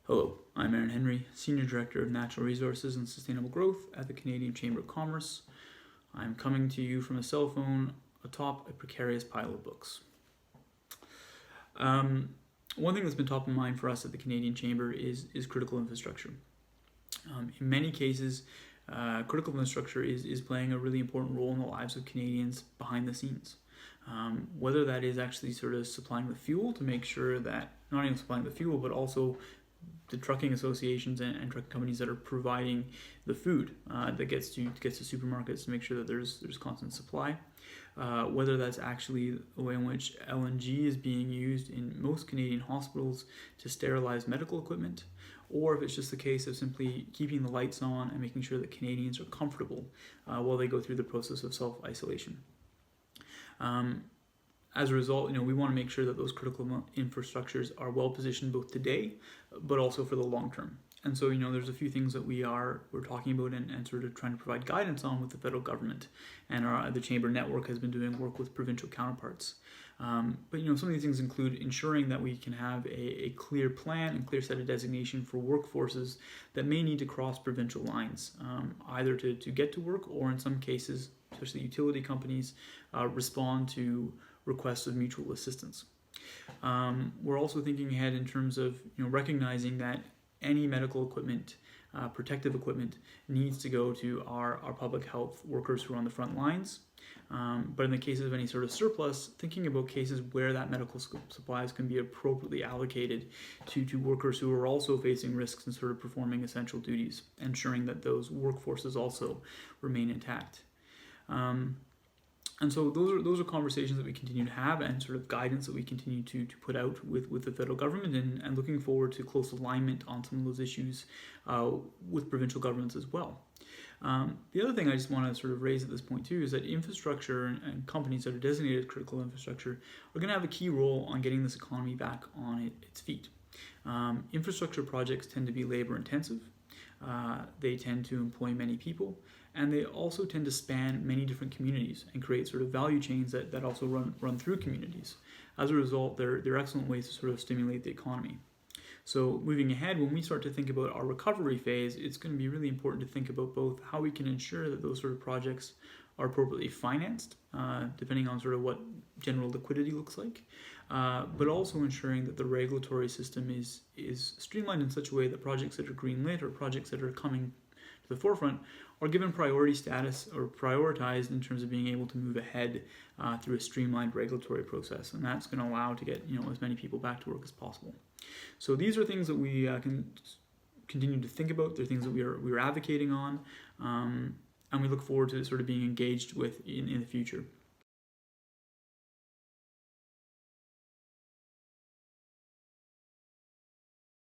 Hello, I'm Aaron Henry, Senior Director of Natural Resources and Sustainable Growth at the Canadian Chamber of Commerce. I'm coming to you from a cell phone atop a precarious pile of books. One thing that's been top of mind for us at the Canadian Chamber is critical infrastructure. In many cases, critical infrastructure is playing a really important role in the lives of Canadians behind the scenes. Whether that is actually sort of supplying the fuel to make sure that, not even supplying the fuel, but also the trucking associations and trucking companies that are providing the food that gets to supermarkets to make sure that there's constant supply. Whether that's actually the way in which LNG is being used in most Canadian hospitals to sterilize medical equipment, or if it's just the case of simply keeping the lights on and making sure that Canadians are comfortable while they go through the process of self-isolation. As a result, we want to make sure that those critical infrastructures are well positioned both today, but also for the long term. And so, there's a few things that we're talking about and sort of trying to provide guidance on with the federal government, and the Chamber network has been doing work with provincial counterparts. But some of these things include ensuring that we can have a clear plan and clear set of designation for workforces that may need to cross provincial lines, either to get to work, or in some cases, especially utility companies, respond to requests of mutual assistance. We're also thinking ahead in terms of recognizing that any medical equipment, protective equipment, needs to go to our public health workers who are on the front lines. But in the cases of any sort of surplus, thinking about cases where that medical supplies can be appropriately allocated to workers who are also facing risks and sort of performing essential duties, ensuring that those workforces also remain intact. And so those are conversations that we continue to have, and sort of guidance that we continue to put out with the federal government, and looking forward to close alignment on some of those issues with provincial governments as well. The other thing I just want to sort of raise at this point too is that infrastructure and companies that are designated critical infrastructure are going to have a key role on getting this economy back on its feet. Infrastructure projects tend to be labor intensive. They tend to employ many people, and they also tend to span many different communities and create sort of value chains that also run through communities. As a result, they're excellent ways to sort of stimulate the economy. So moving ahead, when we start to think about our recovery phase, it's going to be really important to think about both how we can ensure that those sort of projects are appropriately financed, depending on sort of what general liquidity looks like, but also ensuring that the regulatory system is streamlined in such a way that projects that are greenlit or projects that are coming to the forefront are given priority status or prioritized in terms of being able to move ahead through a streamlined regulatory process, and that's going to allow to get as many people back to work as possible. So these are things that we can continue to think about. They're things that we're advocating on, and we look forward to sort of being engaged with in the future.